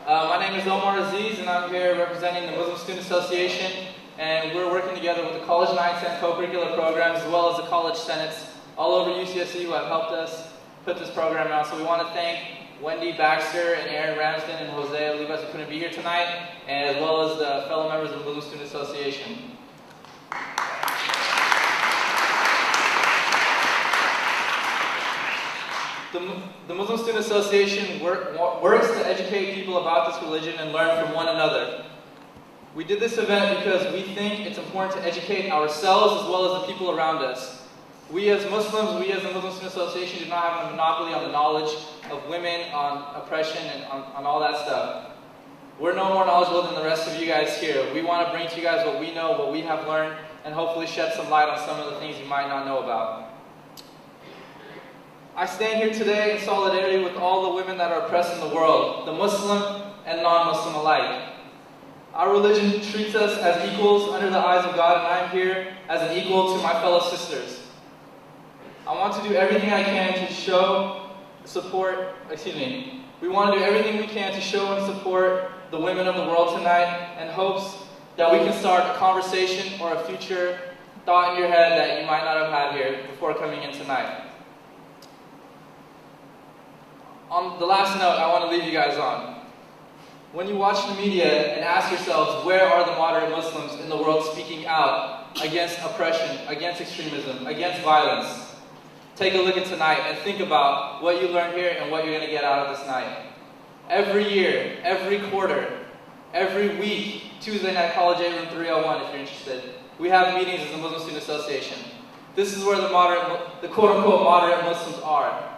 My name is Omar Aziz, and I'm here representing the Muslim Student Association, and we're working together with the College Nights and co-curricular programs, as well as the College Senates all over UCSC who have helped us put this program out. So we want to thank Wendy Baxter and Aaron Ramsden and Jose Olivas who couldn't be here tonight, and as well as the fellow members of the Muslim Student Association. The Muslim Student Association works to educate people about this religion and learn from one another. We did this event because we think it's important to educate ourselves as well as the people around us. We as Muslims, we as the Muslim Student Association do not have a monopoly on the knowledge of women, on oppression, and on all that stuff. We're no more knowledgeable than the rest of you guys here. We want to bring to you guys what we know, what we have learned, and hopefully shed some light on some of the things you might not know about. I stand here today in solidarity with all the women that are oppressed in the world, the Muslim and non-Muslim alike. Our religion treats us as equals under the eyes of God, and I'm here as an equal to my fellow sisters. I want to do everything I can to we want to do everything we can to show and support the women of the world tonight in hopes that we can start a conversation or a future thought in your head that you might not have had here before coming in tonight. On the last note I want to leave you guys on. When you watch the media and ask yourselves, where are the moderate Muslims in the world speaking out against oppression, against extremism, against violence? Take a look at tonight and think about what you learned here and what you're going to get out of this night. Every year, every quarter, every week, Tuesday night, College 8 Room 301 if you're interested, we have meetings as the Muslim Student Association. This is where the quote-unquote moderate Muslims are.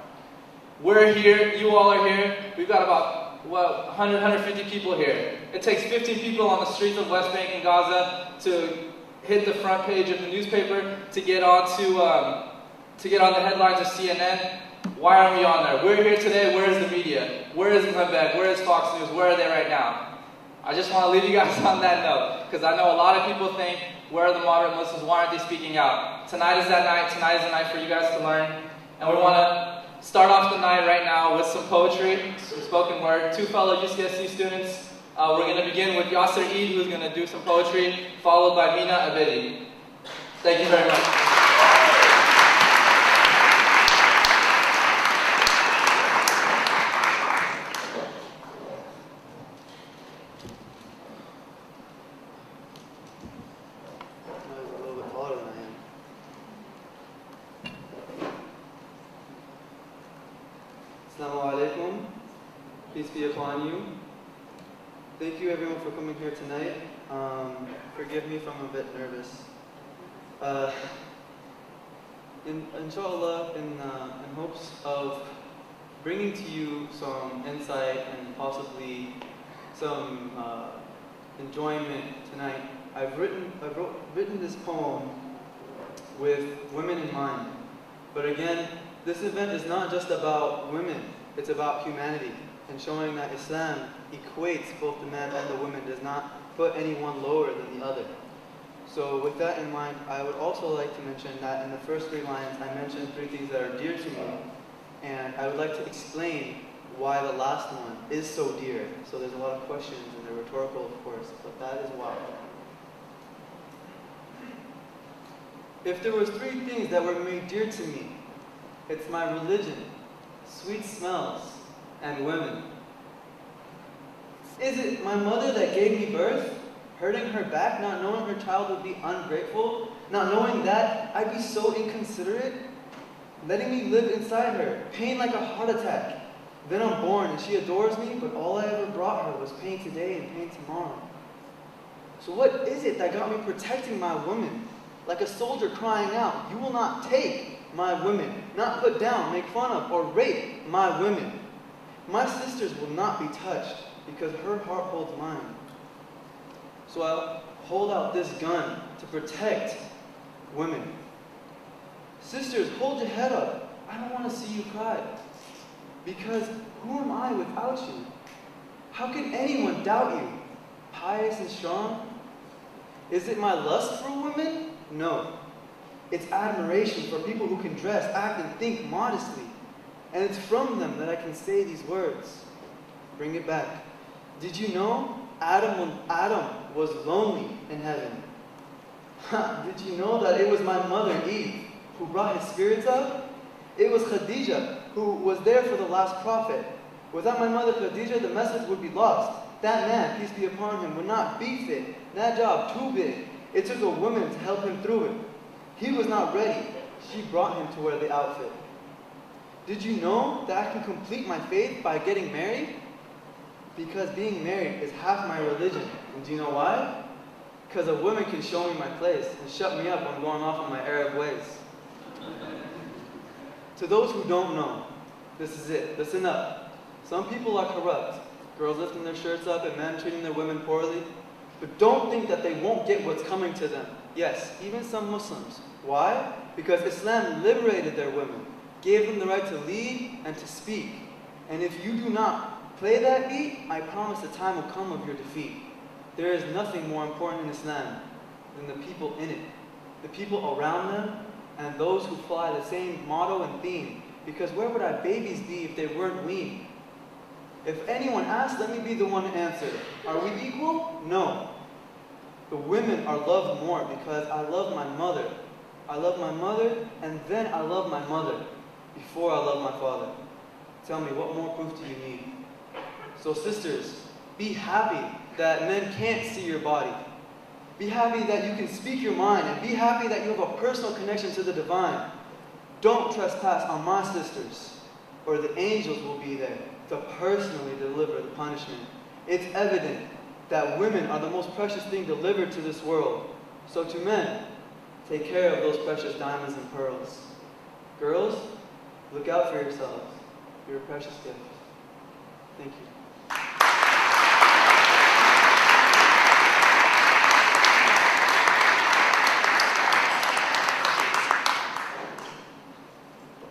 We're here, you all are here, we've got about 100, 150 people here. It takes 15 people on the streets of West Bank and Gaza to hit the front page of the newspaper, to get on the headlines of CNN. Why aren't we on there? We're here today, where is the media? Where is Lembeck? Where is Fox News? Where are they right now? I just want to leave you guys on that note, because I know a lot of people think, where are the moderate Muslims? Why aren't they speaking out? Tonight is that night. Tonight is the night for you guys to learn, and we want to start off the night right now with some poetry, some spoken word. Two fellow UCSC students. We're going to begin with Yasser Eid, who's going to do some poetry, followed by Mina Abedi. Thank you very much. Assalamu alaikum. Peace be upon you. Thank you everyone for coming here tonight. Forgive me if I'm a bit nervous. Inshallah, in hopes of bringing to you some insight and possibly some enjoyment tonight, I've written this poem with women in mind. But again, this event is not just about women, it's about humanity, and showing that Islam equates both the man and the woman, does not put anyone lower than the other. So with that in mind, I would also like to mention that in the first 3 lines, I mentioned 3 things that are dear to me, and I would like to explain why the last one is so dear. So there's a lot of questions, and they're rhetorical, of course, but that is why. If there was 3 things that were made dear to me, it's my religion, sweet smells, and women. Is it my mother that gave me birth, hurting her back, not knowing her child would be ungrateful, not knowing that I'd be so inconsiderate, letting me live inside her, pain like a heart attack. Then I'm born and she adores me, but all I ever brought her was pain today and pain tomorrow. So what is it that got me protecting my women? Like a soldier crying out, you will not take my women, not put down, make fun of, or rape my women. My sisters will not be touched because her heart holds mine. So I'll hold out this gun to protect women. Sisters, hold your head up. I don't want to see you cry. Because who am I without you? How can anyone doubt you? Pious and strong? Is it my lust for women? No. It's admiration for people who can dress, act, and think modestly. And it's from them that I can say these words. Bring it back. Did you know Adam was lonely in heaven? Did you know that it was my mother Eve who brought his spirits up? It was Khadijah who was there for the last prophet. Without my mother Khadijah, the message would be lost. That man, peace be upon him, would not be fit. That job, too big. It took a woman to help him through it. He was not ready. She brought him to wear the outfit. Did you know that I can complete my faith by getting married? Because being married is half my religion. And do you know why? Because a woman can show me my place and shut me up when I'm going off on my Arab ways. To those who don't know, this is it. Listen up. Some people are corrupt. Girls lifting their shirts up and men treating their women poorly. But don't think that they won't get what's coming to them. Yes, even some Muslims. Why? Because Islam liberated their women, gave them the right to lead and to speak. And if you do not play that beat, I promise the time will come of your defeat. There is nothing more important in Islam than the people in it, the people around them, and those who fly the same motto and theme. Because where would our babies be if they weren't weaned? If anyone asks, let me be the one to answer. Are we equal? No. The women are loved more because I love my mother. I love my mother, and then I love my mother before I love my father. Tell me, what more proof do you need? So sisters, be happy that men can't see your body. Be happy that you can speak your mind, and be happy that you have a personal connection to the divine. Don't trespass on my sisters, or the angels will be there to personally deliver the punishment. It's evident that women are the most precious thing delivered to this world. So to men, take care of those precious diamonds and pearls. Girls, look out for yourselves. You're a precious gift. Thank you.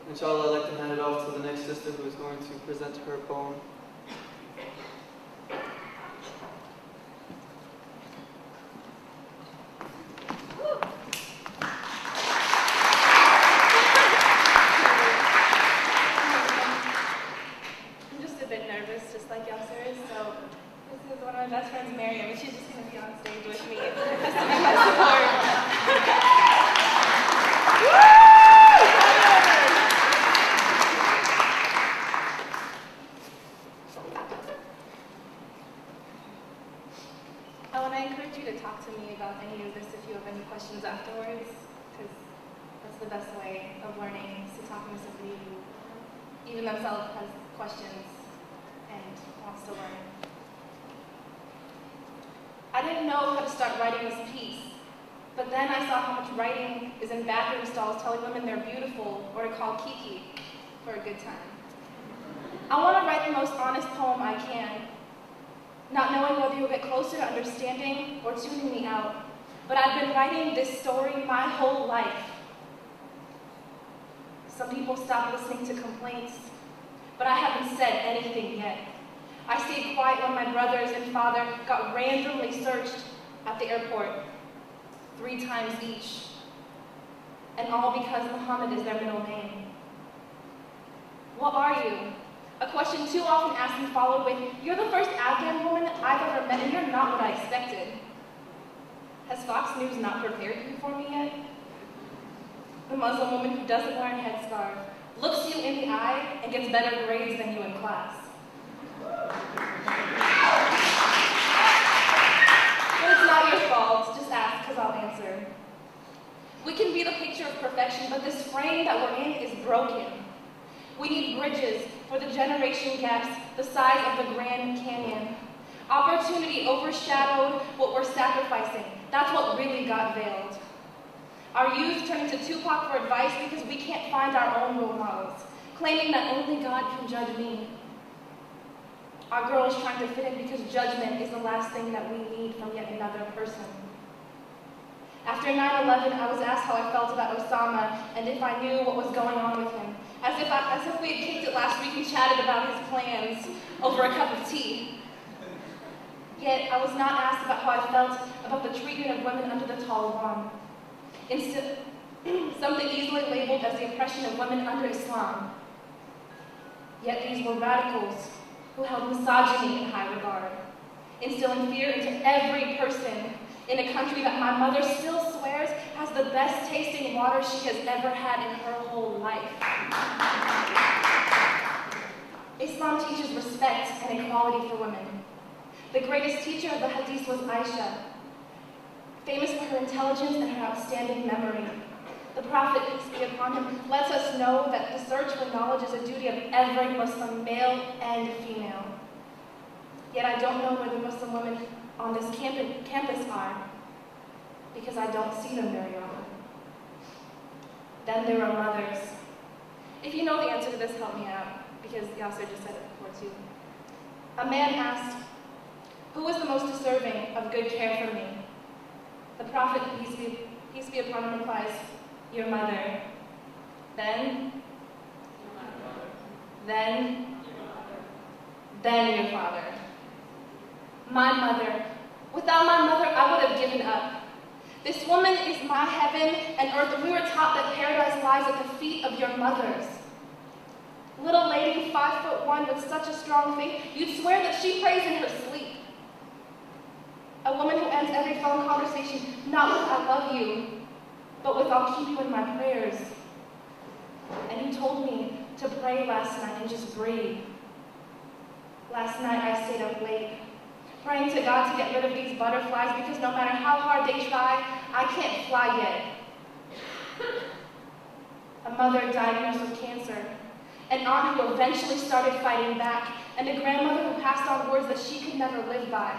Inshallah, I'd like to hand it off to the next sister who is going to present her poem. I'm just a bit nervous, just like youngsters, so this is one of my best friends, Miriam, and she's just going to be on stage with me. Just to be my support. I want to encourage you to talk to me about any of this if you have any questions afterwards, because that's the best way of learning, is to talk to somebody who even themselves has questions and wants to learn. I didn't know how to start writing this piece, but then I saw how much writing is in bathroom stalls telling women they're beautiful or to call Kiki for a good time. I want to write the most honest poem I can, not knowing whether you'll get closer to understanding or tuning me out. But I've been writing this story my whole life. Some people stop listening to complaints, but I haven't said anything yet. I stayed quiet when my brothers and father got randomly searched at the airport 3 times each, and all because Muhammad is their middle name. What are you? A question too often asked and followed with, "You're the first Afghan woman I've ever met, and you're not what I expected." Has Fox News not prepared you for me yet? The Muslim woman who doesn't wear a headscarf, looks you in the eye, and gets better grades than you in class. But it's not your fault. Just ask, because I'll answer. We can be the picture of perfection, but this frame that we're in is broken. We need bridges for the generation gaps the size of the Grand Canyon. Opportunity overshadowed what we're sacrificing. That's what really got veiled. Our youth turning to Tupac for advice because we can't find our own role models, claiming that only God can judge me. Our girls trying to fit in because judgment is the last thing that we need from yet another person. After 9/11, I was asked how I felt about Osama and if I knew what was going on with him, as if we had kicked it last week and chatted about his plans over a cup of tea. Yet, I was not asked about how I felt about the treatment of women under the Taliban. Instead, something easily labeled as the oppression of women under Islam. Yet these were radicals who held misogyny in high regard. instilling fear into every person in a country that my mother still swears has the best tasting water she has ever had in her whole life. Islam teaches respect and equality for women. The greatest teacher of the Hadith was Aisha, famous for her intelligence and her outstanding memory. The Prophet, peace be upon him, lets us know that the search for knowledge is a duty of every Muslim, male and female. Yet I don't know where the Muslim women on this campus are, because I don't see them very often. Then there are mothers. If you know the answer to this, help me out, because Yasser just said it before too. A man asked, "Who is the most deserving of good care for me?" The Prophet, peace be upon him, replies, "Your mother." Then your father. My mother. Without my mother, I would have given up. This woman is my heaven and earth, and we were taught that paradise lies at the feet of your mothers. Little lady, 5'1", with such a strong faith, you'd swear that she prays in her sleep. A woman who ends every phone conversation not with "I love you," but with "I'll keep you in my prayers." And you told me to pray last night and just breathe. Last night I stayed up late, praying to God to get rid of these butterflies, because no matter how hard they try, I can't fly yet. A mother diagnosed with cancer, an aunt who eventually started fighting back, and a grandmother who passed on words that she could never live by.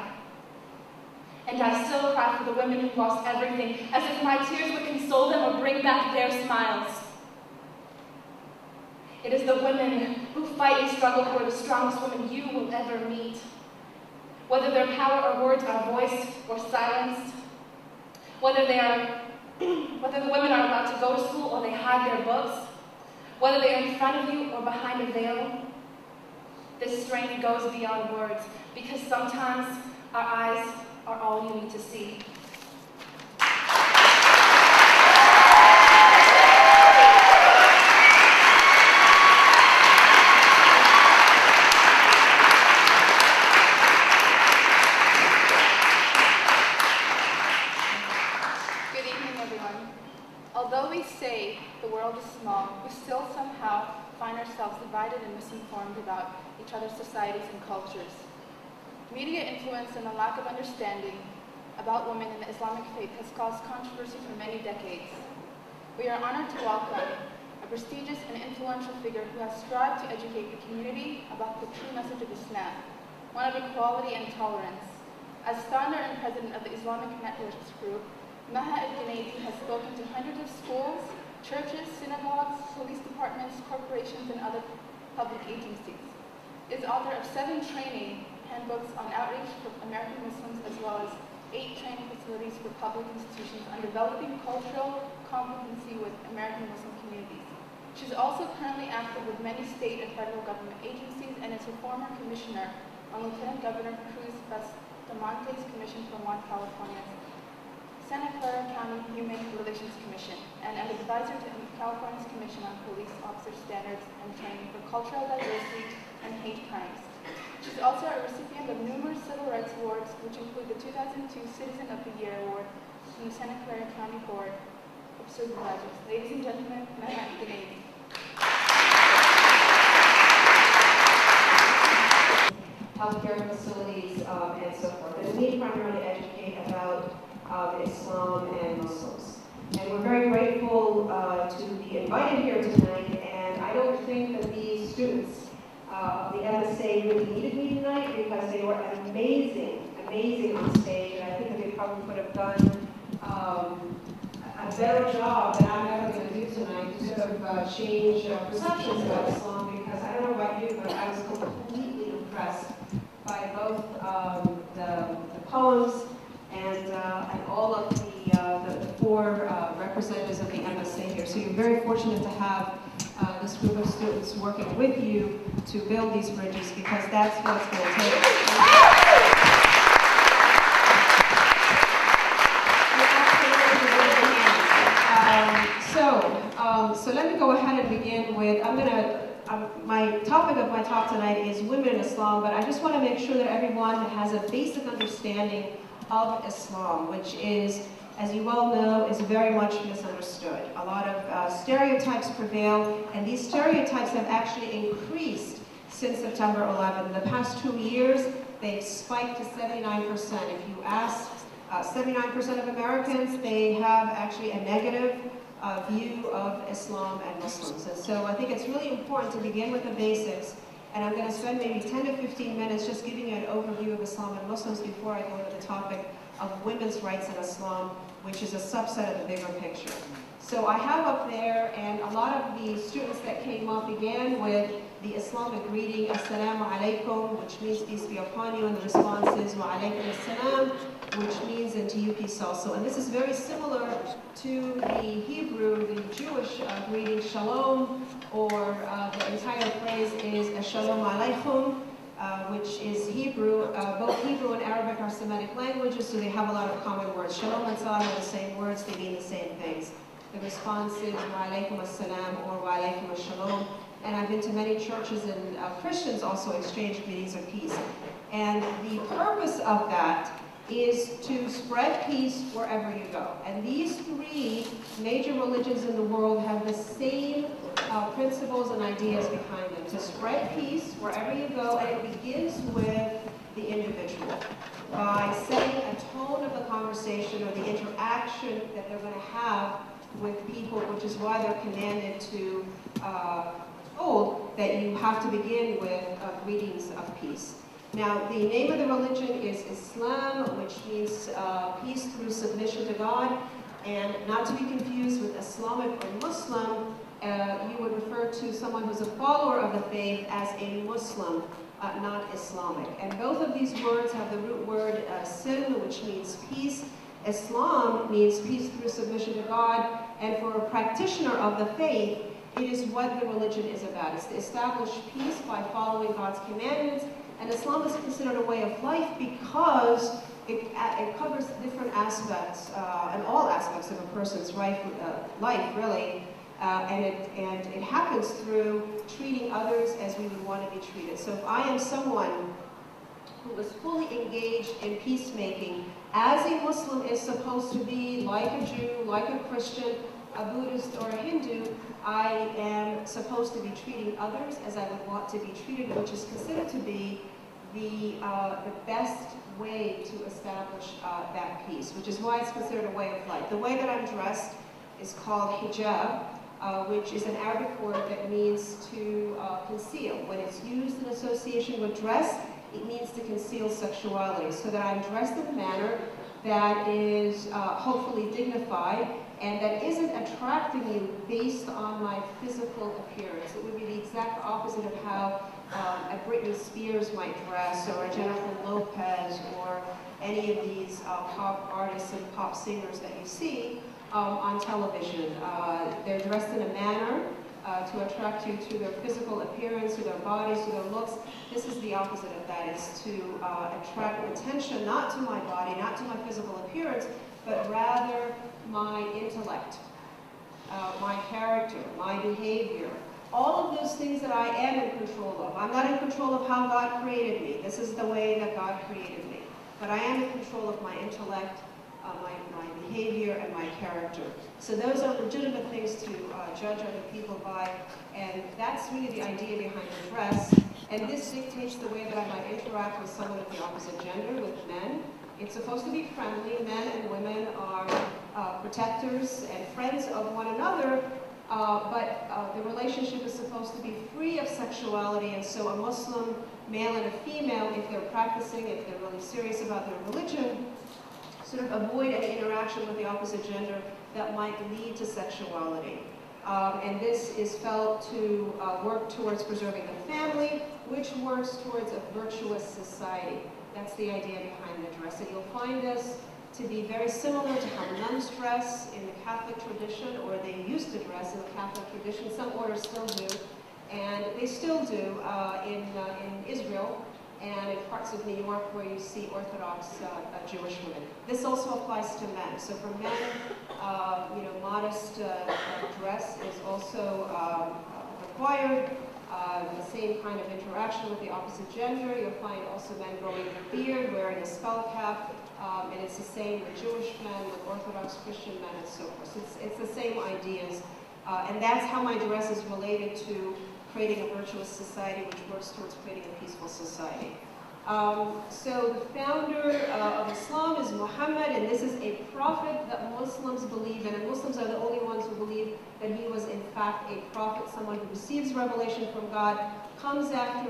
And I still cry for the women who lost everything, as if my tears would console them or bring back their smiles. It is the women who fight and struggle who are the strongest women you will ever meet. Whether their power or words are voiced or silenced, whether the women are allowed to go to school or they hide their books, whether they are in front of you or behind a veil, this strength goes beyond words, because sometimes our eyes are all you need to see. Good evening, everyone. Although we say the world is small, we still somehow find ourselves divided and misinformed about each other's societies and cultures. Media influence and a lack of understanding about women in the Islamic faith has caused controversy for many decades. We are honored to welcome a prestigious and influential figure who has strived to educate the community about the true message of Islam, one of equality and tolerance. As founder and president of the Islamic Networks Group, Maha al-Junaidi has spoken to hundreds of schools, churches, synagogues, police departments, corporations, and other public agencies. Is author of 7 training handbooks on outreach for American Muslims, as well as 8 training facilities for public institutions on developing cultural competency with American Muslim communities. She's also currently active with many state and federal government agencies and is a former commissioner on Lieutenant Governor Cruz Bustamante's Commission for Juan, California, Santa Clara County Human Relations Commission, and an advisor to California's Commission on Police Officer Standards and Training for Cultural Diversity and Hate Crimes. She's also a recipient of numerous civil rights awards, which include the 2002 Citizen of the Year Award from the Santa Clara County Board of Supervisors. Ladies and gentlemen, Maha al-Junaidi. Healthcare facilities, and so forth. And we primarily educate about Islam and Muslims. And we're very grateful to be invited here tonight, and I don't think that these students of the MSA really needed me tonight, because they were amazing on stage, and I think that they probably could have done a better job than I'm ever going to do tonight to sort of change perceptions about Islam, because I don't know about you, but I was completely impressed by both the poems and all of the 4 representatives of the MSA here. So you're very fortunate to have this group of students working with you to build these bridges, because that's what it's going to take. So let me go ahead and begin with, my topic of my talk tonight is women in Islam, but I just want to make sure that everyone has a a basic understanding of Islam, which is, as you well know, is very much misunderstood. A lot of stereotypes prevail, and these stereotypes have actually increased since September 11. In the past 2 years, they've spiked to 79%. If you ask 79% of Americans, they have actually a negative view of Islam and Muslims. And so I think it's really important to begin with the basics, and I'm going to spend maybe 10 to 15 minutes just giving you an overview of Islam and Muslims before I go to the topic of women's rights in Islam, which is a subset of the bigger picture. So I have up there, and a lot of the students that came up began with the Islamic greeting, Assalamu alaikum, which means peace be upon you, and the response is Wa alaikum assalam, which means and to you peace also. And this is very similar to the Hebrew, the Jewish greeting, shalom, or the entire phrase is Shalom alaikum, which is Hebrew. Both Hebrew and Arabic are Semitic languages, so they have a lot of common words. Shalom and salam are the same words, they mean the same things. The response is wa alaikum assalam or wa alaikum assalam. And I've been to many churches, and Christians also exchange greetings of peace. And the purpose of that is to spread peace wherever you go. And these three major religions in the world have the same principles and ideas behind them. To spread peace wherever you go, and it begins with the individual. By setting a tone of the conversation or the interaction that they're going to have with people, which is why they're commanded to told that you have to begin with greetings of peace. Now, the name of the religion is Islam, which means peace through submission to God, and not to be confused with Islamic or Muslim. You would refer to someone who's a follower of the faith as a Muslim, not Islamic. And both of these words have the root word silm, which means peace. Islam means peace through submission to God, and for a practitioner of the faith, it is what the religion is about. It's to establish peace by following God's commandments, and Islam is considered a way of life because it covers different aspects, and all aspects of a person's life really, and it happens through treating others as we would want to be treated. So if I am someone who is fully engaged in peacemaking, as a Muslim is supposed to be, like a Jew, like a Christian, a Buddhist, or a Hindu, I am supposed to be treating others as I would want to be treated, which is considered to be the best way to establish that peace, which is why it's considered a way of life. The way that I'm dressed is called hijab, which is an Arabic word that means to conceal. When it's used in association with dress, it means to conceal sexuality, so that I'm dressed in a manner that is hopefully dignified and that isn't attracting you based on my physical appearance. It would be the exact opposite of how a Britney Spears might dress, or a Jennifer Lopez, or any of these pop artists and pop singers that you see on television. They're dressed in a manner to attract you to their physical appearance, to their bodies, to their looks. This is the opposite of that. It's to attract attention, not to my body, not to my physical appearance, but rather my intellect, my character, my behavior, all of those things that I am in control of. I'm not in control of how God created me. This is the way that God created me. But I am in control of my intellect, my behavior, and my character. So those are legitimate things to judge other people by, and that's really the idea behind the dress. And this dictates the way that I might interact with someone of the opposite gender, with men. It's supposed to be friendly. Men and women are protectors and friends of one another, but the relationship is supposed to be free of sexuality, and so a Muslim male and a female, if they're practicing, if they're really serious about their religion, sort of avoid any interaction with the opposite gender that might lead to sexuality. And this is felt to work towards preserving the family, which works towards a virtuous society. That's the idea behind the dress. And you'll find this to be very similar to how nuns dress in the Catholic tradition, or they used to dress in the Catholic tradition. Some orders still do, and they still do in Israel and in parts of New York where you see Orthodox Jewish women. This also applies to men. So for men, modest dress is also required. the same kind of interaction with the opposite gender. You'll find also men growing a beard, wearing a skull cap, and it's the same with Jewish men, with Orthodox Christian men, and so forth. So it's the same ideas. And that's how my dress is related to creating a virtuous society which works towards creating a peaceful society. So the founder of Islam is Muhammad, and this is a prophet that Muslims believe in, and Muslims are the only ones who believe that he was in fact a prophet, someone who receives revelation from God, comes after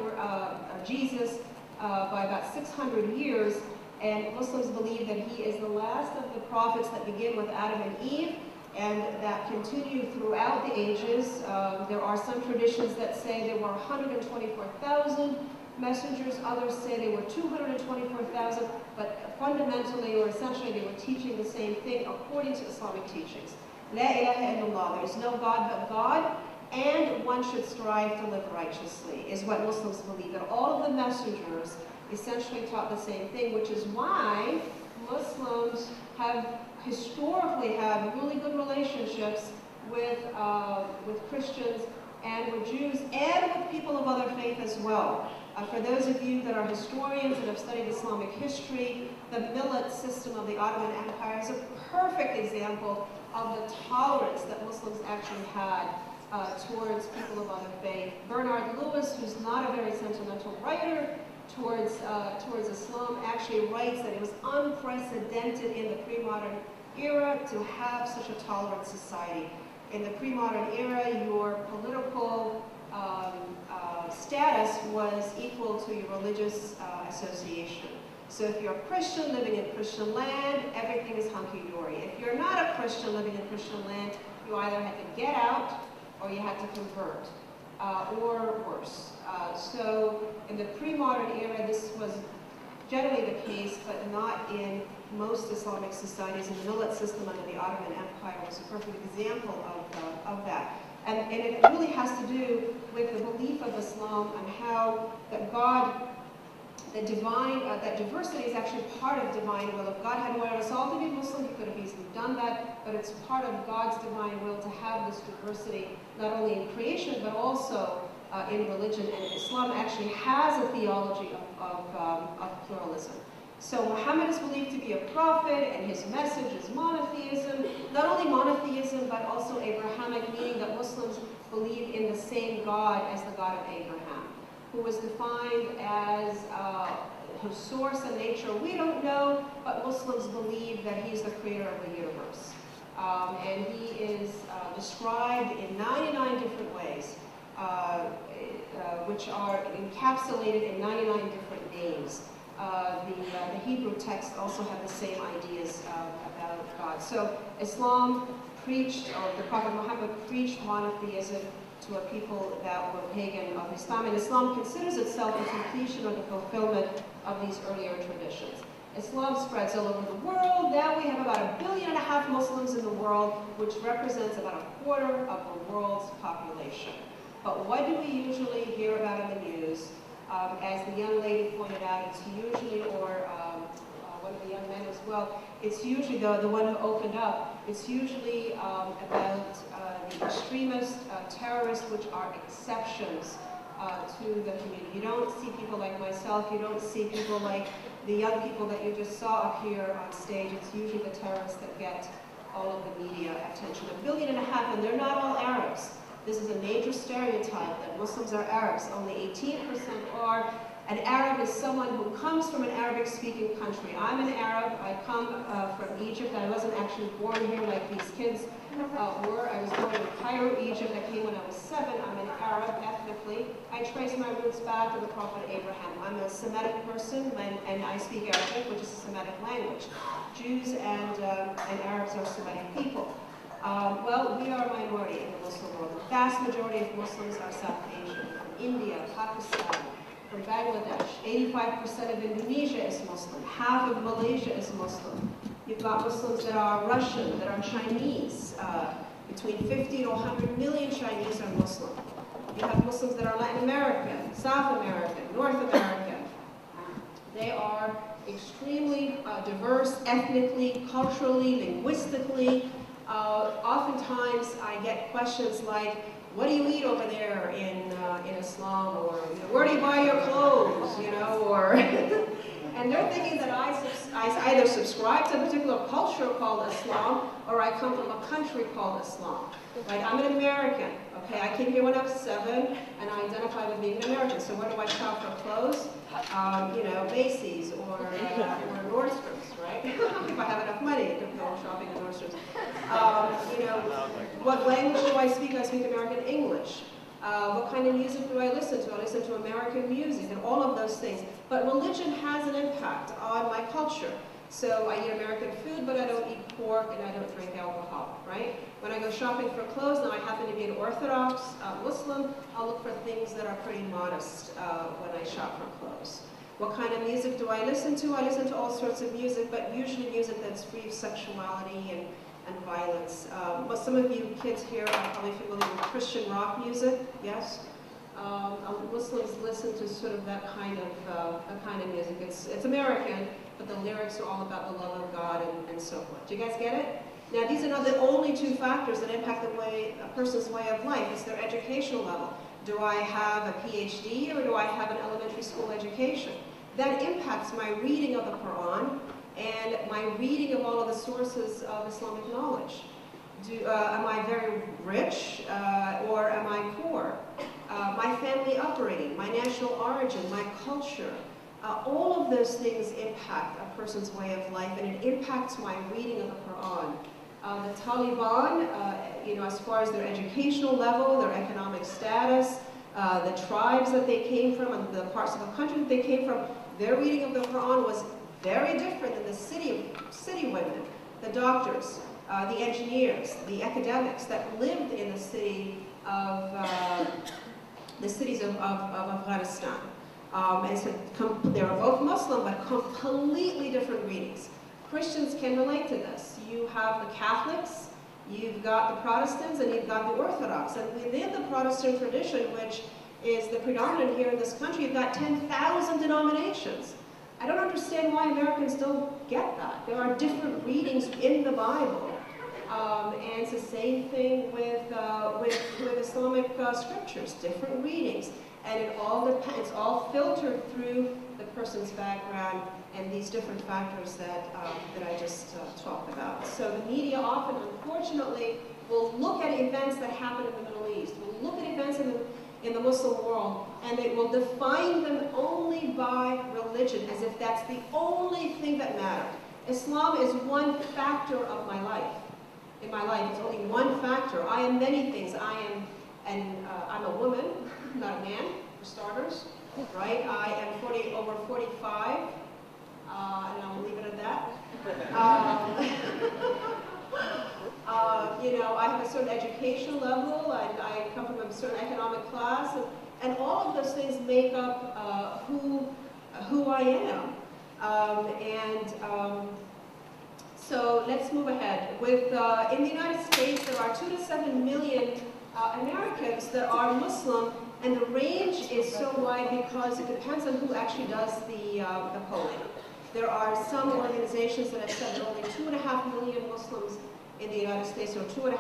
Jesus by about 600 years, and Muslims believe that he is the last of the prophets that begin with Adam and Eve, and that continue throughout the ages. There are some traditions that say there were 124,000 messengers, others say they were 224,000, but fundamentally or essentially they were teaching the same thing according to Islamic teachings. La ilaha illallah, there is no God but God, and one should strive to live righteously, is what Muslims believe. That all of the messengers essentially taught the same thing, which is why Muslims have historically had really good relationships with Christians and with Jews and with people of other faith as well. For those of you that are historians and have studied Islamic history, the millet system of the Ottoman Empire is a perfect example of the tolerance that Muslims actually had towards people of other faith. Bernard Lewis, who's not a very sentimental writer towards Islam, actually writes that it was unprecedented in the pre-modern era to have such a tolerant society. In the pre-modern era, your political status was equal to your religious association. So if you're a Christian living in Christian land, everything is hunky-dory. If you're not a Christian living in Christian land, you either had to get out or you had to convert, or worse. So in the pre-modern era, this was generally the case, but not in most Islamic societies. And the millet system under the Ottoman Empire was a perfect example of that. And it really has to do with the belief of Islam and how that God, that diversity is actually part of divine will. If God had wanted us all to be Muslim, he could have easily done that, but it's part of God's divine will to have this diversity, not only in creation, but also in religion. And Islam actually has a theology of pluralism. So Muhammad is believed to be a prophet, and his message is monotheism. Not only monotheism, but also Abrahamic, meaning that Muslims believe in the same God as the God of Abraham, who was defined as whose source and nature we don't know, but Muslims believe that he's the creator of the universe. And he is described in 99 different ways, which are encapsulated in 99 different names. The Hebrew text also had the same ideas about God. So Islam preached, or the Prophet Muhammad preached monotheism to a people that were pagan of Islam. And Islam considers itself the completion or the fulfillment of these earlier traditions. Islam spreads all over the world. Now we have about 1.5 billion Muslims in the world, which represents about 1/4 of the world's population. But what do we usually hear about in the news? As the young lady pointed out, it's usually, or one of the young men as well, it's usually the one who opened up, it's usually about the extremist terrorists, which are exceptions to the community. You don't see people like myself, you don't see people like the young people that you just saw up here on stage. It's usually the terrorists that get all of the media attention. 1.5 billion, and they're not all Arabs. This is a major stereotype that Muslims are Arabs. Only 18% are. An Arab is someone who comes from an Arabic-speaking country. I'm an Arab. I come from Egypt. I wasn't actually born here like these kids were. I was born in Cairo, Egypt. I came when I was 7. I'm an Arab ethnically. I trace my roots back to the Prophet Abraham. I'm a Semitic person, and I speak Arabic, which is a Semitic language. Jews and Arabs are Semitic people. Well, we are a minority in the Muslim world. The vast majority of Muslims are South Asian, from India, Pakistan, from Bangladesh. 85% of Indonesia is Muslim. Half of Malaysia is Muslim. You've got Muslims that are Russian, that are Chinese. Between 50 to 100 million Chinese are Muslim. You have Muslims that are Latin American, South American, North American. They are extremely diverse ethnically, culturally, linguistically. Oftentimes I get questions like, what do you eat over there in Islam, or where do you buy your clothes, or and they're thinking that I either subscribe to a particular culture called Islam, or I come from a country called Islam. Right? I'm an American. Okay, I came here when I was 7, and I identify with being an American. So where do I shop for clothes? Macy's or Nordstrom's, right? If I have enough money to go shopping at Nordstrom's. What language do I speak? I speak American English. What kind of music do I listen to? I listen to American music and all of those things. But religion has an impact on my culture. So I eat American food, but I don't eat pork and I don't drink alcohol, right? When I go shopping for clothes, and I happen to be an Orthodox Muslim, I'll look for things that are pretty modest when I shop for clothes. What kind of music do I listen to? I listen to all sorts of music, but usually music that's free of sexuality and violence. But some of you kids here are probably familiar with Christian rock music, yes? Muslims listen to sort of that kind of music. It's American, but the lyrics are all about the love of God and so forth. Do you guys get it? Now, these are not the only 2 factors that impact a person's way of life. It's their educational level. Do I have a PhD, or do I have an elementary school education? That impacts my reading of the Quran and my reading of all of the sources of Islamic knowledge. Am I very rich, or am I poor? My family upbringing, my national origin, my culture. All of those things impact a person's way of life, and it impacts my reading of the Quran. The Taliban, as far as their educational level, their economic status, the tribes that they came from, and the parts of the country that they came from, their reading of the Quran was very different than the city women, the doctors, the engineers, the academics that lived in the cities of Afghanistan. And so they were both Muslim, but completely different readings. Christians can relate to this. You have the Catholics, you've got the Protestants, and you've got the Orthodox. And within the Protestant tradition, which is the predominant here in this country, you've got 10,000 denominations. I don't understand why Americans don't get that. There are different readings in the Bible. And it's the same thing with Islamic scriptures, different readings. And it's all filtered through the person's background and these different factors that I just talked about. So the media often, unfortunately, will look at events that happen in the Middle East, will look at events in the Muslim world, and it will define them only by religion, as if that's the only thing that matters. Islam is one factor of my life. In my life, it's only one factor. I am many things. I'm a woman, not a man, for starters, right? I am over 45, and I'll leave it at that. I have a certain educational level, and I come from a certain economic class, and all of those things make up who I am. So let's move ahead. In the United States, there are 2 to 7 million Americans that are Muslim, and the range is so wide because it depends on who actually does the polling. There are some organizations that have said that only 2.5 million Muslims in the United States, or 2.5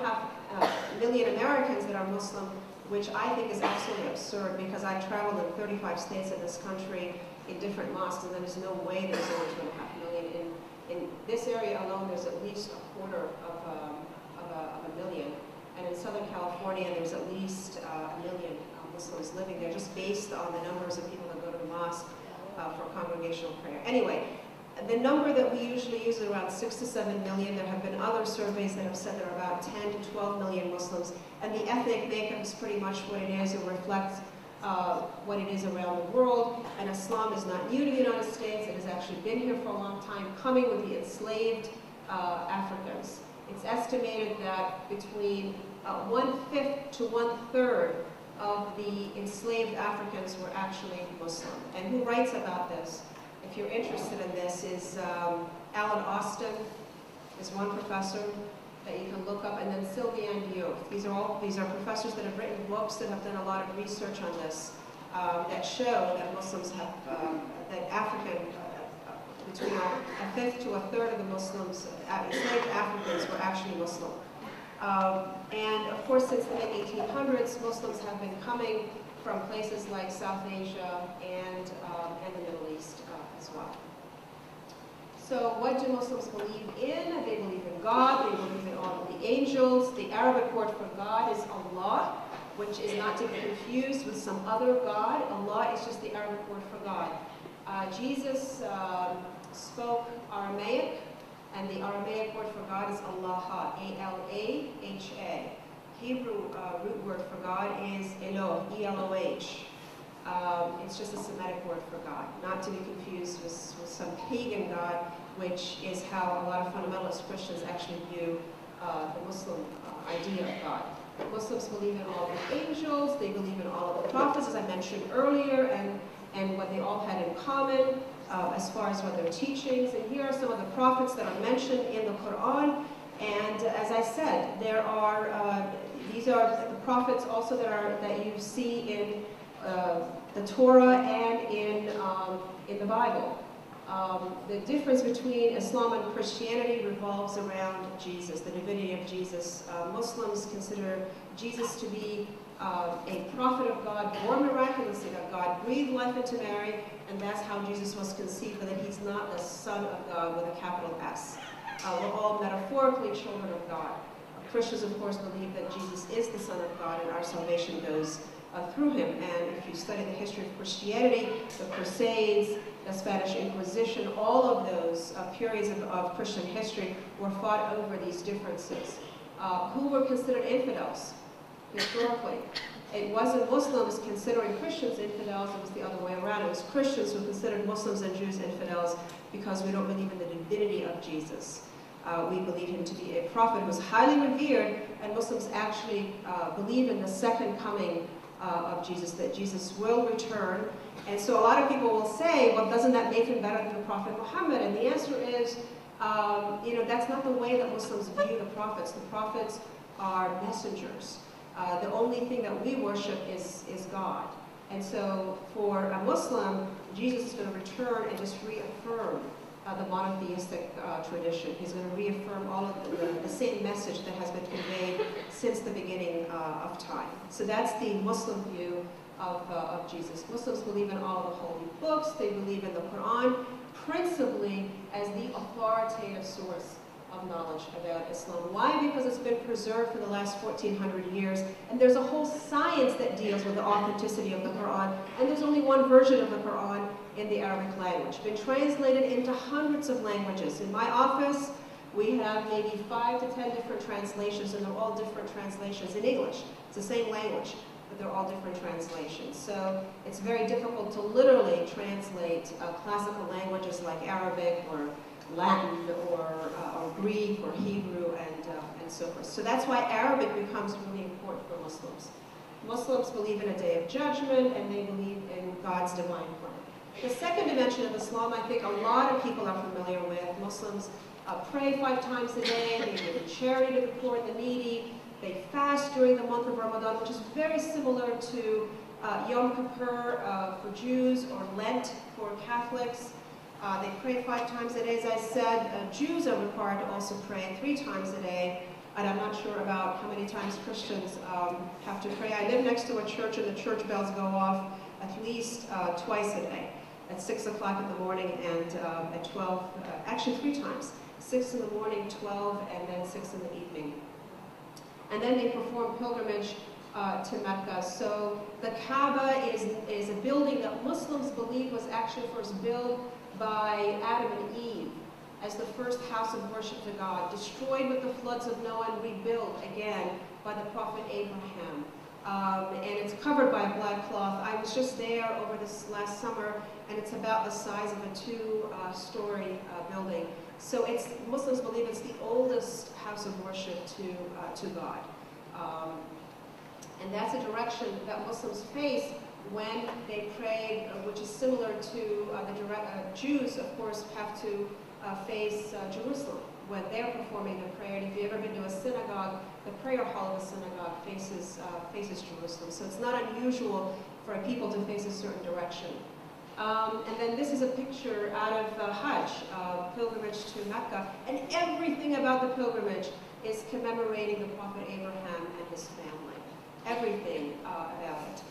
million Americans that are Muslim, which I think is absolutely absurd, because I traveled in 35 states in this country in different mosques, and there's no way there's only 2.5 million. In this area alone, there's at least a quarter of a million. And in Southern California, there's at least a million Muslims living there, just based on the numbers of people that go to the mosque for congregational prayer. Anyway, the number that we usually use is around 6 to 7 million. There have been other surveys that have said there are about 10 to 12 million Muslims. And the ethnic makeup is pretty much what it is. It reflects what it is around the world. And Islam is not new to the United States. It has actually been here for a long time, coming with the enslaved Africans. It's estimated that between 1/5 to 1/3 of the enslaved Africans were actually Muslim. And who writes about this, if you're interested in this, is Alan Austin, is one professor that you can look up, and then Sylviane Diouf. These are professors that have written books that have done a lot of research on this, that show that Muslims have, that between 1/5 to 1/3 of the Muslims, enslaved Africans, were actually Muslim. And of course, since the mid-1800s, Muslims have been coming from places like South Asia and the Middle East as well. So what do Muslims believe in? They believe in God, they believe in all of the angels. The Arabic word for God is Allah, which is not to be confused with some other God. Allah is just the Arabic word for God. Jesus spoke Aramaic, and the Aramaic word for God is Allah, A-L-A-H-A. Hebrew root word for God is Eloh, E-L-O-H. It's just a Semitic word for God, not to be confused with some pagan God, which is how a lot of fundamentalist Christians actually view the Muslim idea of God. Muslims believe in all the angels, they believe in all of the prophets, as I mentioned earlier, and what they all had in common as far as what their teachings. And here are some of the prophets that are mentioned in the Quran. And as I said, there are these are the prophets also that you see in the Torah and in the Bible. The difference between Islam and Christianity revolves around Jesus, the divinity of Jesus. Muslims consider Jesus to be a prophet of God, born miraculously, that God breathed life into Mary, and that's how Jesus was conceived, but that he's not the Son of God with a capital S. We're all metaphorically children of God. Christians, of course, believe that Jesus is the Son of God, and our salvation goes through him. And if you study the history of Christianity, the Crusades, the Spanish Inquisition, all of those periods of Christian history were fought over these differences. Who were considered infidels historically? It wasn't Muslims considering Christians infidels, it was the other way around. It was Christians who considered Muslims and Jews infidels because we don't believe in the divinity of Jesus. We believe him to be a prophet who was highly revered, and Muslims actually believe in the second coming of Jesus, that Jesus will return. And so a lot of people will say, well, doesn't that make him better than the Prophet Muhammad? And the answer is, that's not the way that Muslims view the prophets. The prophets are messengers. The only thing that we worship is God. And so for a Muslim, Jesus is going to return and just reaffirm the monotheistic tradition. He's going to reaffirm all of the same message that has been conveyed since the beginning of time. So that's the Muslim view of Jesus. Muslims believe in all of the holy books. They believe in the Quran, principally as the authoritative source of knowledge about Islam. Why? Because it's been preserved for the last 1,400 years, and there's a whole science that deals with the authenticity of the Quran, and there's only one version of the Quran in the Arabic language. Been translated into hundreds of languages. In my office, we have maybe 5 to 10 different translations, and they're all different translations in English. It's the same language, but they're all different translations. So it's very difficult to literally translate classical languages like Arabic or Latin or Greek or Hebrew and so forth. So that's why Arabic becomes really important for Muslims. Muslims believe in a day of judgment, and they believe in God's divine plan. The second dimension of Islam, I think a lot of people are familiar with. Muslims pray 5 times a day, they give in charity to the poor and the needy, they fast during the month of Ramadan, which is very similar to Yom Kippur for Jews or Lent for Catholics. They pray 5 times a day, as I said. Jews are required to also pray 3 times a day, and I'm not sure about how many times Christians have to pray. I live next to a church, and the church bells go off at least twice a day, at 6 o'clock in the morning and at 12, actually 3 times, 6 in the morning, 12, and then 6 in the evening. And then they perform pilgrimage to Mecca. So the Kaaba is a building that Muslims believe was actually first built by Adam and Eve as the first house of worship to God, destroyed with the floods of Noah and rebuilt again by the prophet Abraham. And it's covered by a black cloth. I was just there over this last summer, and it's about the size of a 2-story building. So Muslims believe it's the oldest house of worship to God. And that's a direction that Muslims face when they pray, which is similar to the Jews, of course, have to face Jerusalem when they're performing their prayer. And if you've ever been to a synagogue, the prayer hall of a synagogue faces Jerusalem. So it's not unusual for people to face a certain direction. And then this is a picture out of Hajj, pilgrimage to Mecca. And everything about the pilgrimage is commemorating the Prophet Abraham and his family. Everything about it.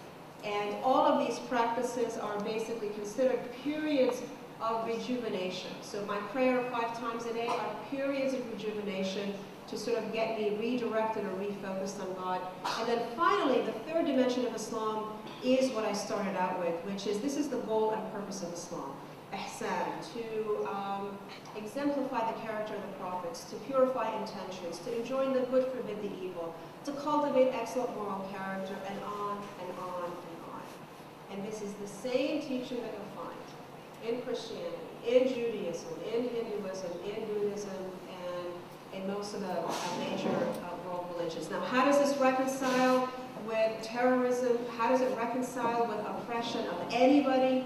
And all of these practices are basically considered periods of rejuvenation. So my prayer 5 times a day are periods of rejuvenation to sort of get me redirected or refocused on God. And then finally, the third dimension of Islam is what I started out with, which is this is the goal and purpose of Islam. Ihsan, to exemplify the character of the prophets, to purify intentions, to enjoin the good, forbid the evil, to cultivate excellent moral character, and on and on and on. And this is the same teaching that you'll find in Christianity, in Judaism, in Hinduism, in Buddhism, and in most of the major world religions. Now, how does this reconcile with terrorism? How does it reconcile with oppression of anybody?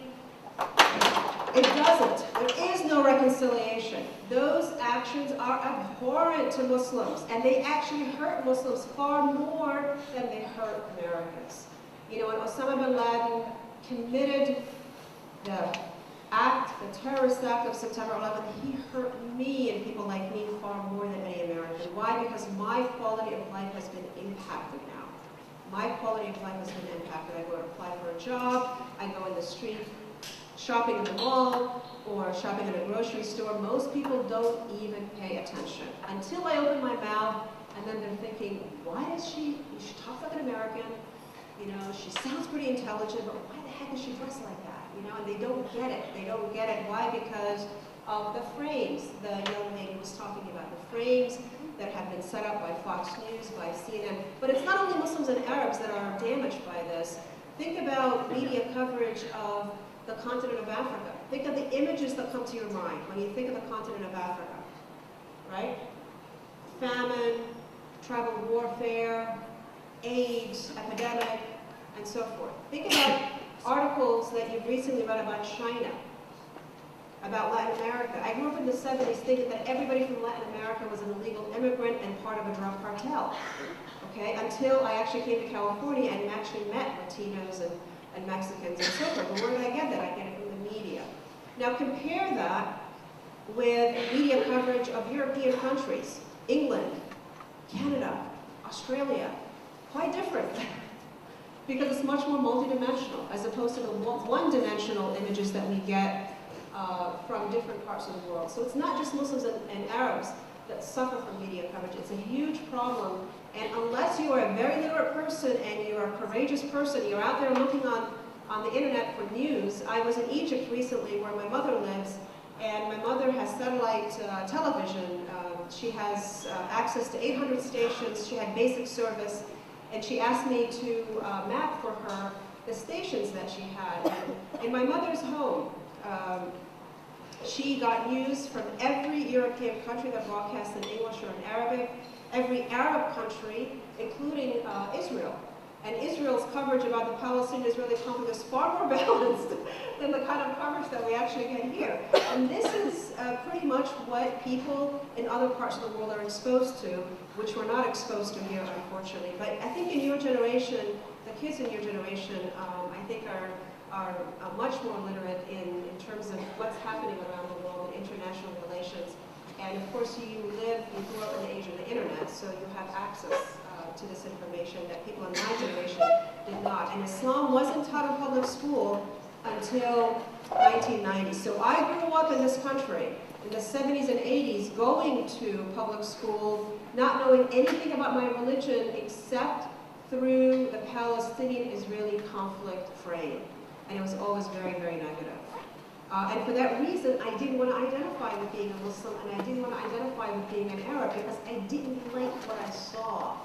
It doesn't. There is no reconciliation. Those actions are abhorrent to Muslims, and they actually hurt Muslims far more than they hurt Americans. You know, when Osama bin Laden committed the terrorist act of September 11th, he hurt me and people like me far more than any American. Why? Because my quality of life has been impacted now. My quality of life has been impacted. I go to apply for a job, I go in the street, shopping in the mall, or shopping in a grocery store. Most people don't even pay attention. Until I open my mouth, and then they're thinking, why does she talks like an American, you know, she sounds pretty intelligent, but why the heck is she dressed like that? You know, and they don't get it. They don't get it. Why? Because of the frames the young lady was talking about, the frames that have been set up by Fox News, by CNN. But it's not only Muslims and Arabs that are damaged by this. Think about media coverage of the continent of Africa. Think of the images that come to your mind when you think of the continent of Africa, right? Famine, tribal warfare, AIDS, epidemic, and so forth. Think about articles that you've recently read about China, about Latin America. I grew up in the 70s thinking that everybody from Latin America was an illegal immigrant and part of a drug cartel, okay? Until I actually came to California and actually met Latinos and Mexicans and so forth. But where did I get that? I get it from the media. Now compare that with media coverage of European countries, England, Canada, Australia. Quite different. Because it's much more multidimensional, as opposed to the one-dimensional images that we get from different parts of the world. So it's not just Muslims and Arabs that suffer from media coverage. It's a huge problem. And unless you are a very literate person and you're a courageous person, you're out there looking on the internet for news. I was in Egypt recently where my mother lives, and my mother has satellite television. She has access to 800 stations. She had basic service, and she asked me to map for her the stations that she had. In my mother's home, she got news from every European country that broadcasts in English or in Arabic, every Arab country, including Israel. And Israel's coverage about the Palestinian-Israeli conflict is far more balanced than the kind of coverage that we actually get here. And this is pretty much what people in other parts of the world are exposed to, which we're not exposed to here, unfortunately. But I think in your generation, the kids in your generation, I think are much more literate in terms of what's happening around the world in international relations. And of course, you grew up in the age of the internet, so you have access to this information that people in my generation did not. And Islam wasn't taught in public school until 1990. So I grew up in this country in the 70s and 80s going to public school, not knowing anything about my religion except through the Palestinian-Israeli conflict frame. And it was always very, very negative. And for that reason, I didn't want to identify with being a Muslim, and I didn't want to identify with being an Arab, because I didn't like what I saw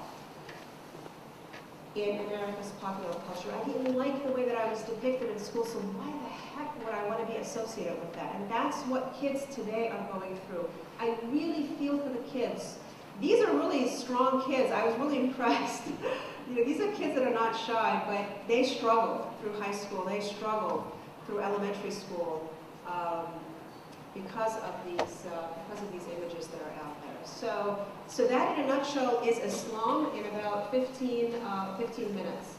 in America's popular culture. I didn't like the way that I was depicted in school, so why the heck would I want to be associated with that? And that's what kids today are going through. I really feel for the kids. These are really strong kids. I was really impressed. You know, these are kids that are not shy, but they struggle through high school. They struggle through elementary school because of these images that are out there. So that, in a nutshell, is Islam in about 15 minutes.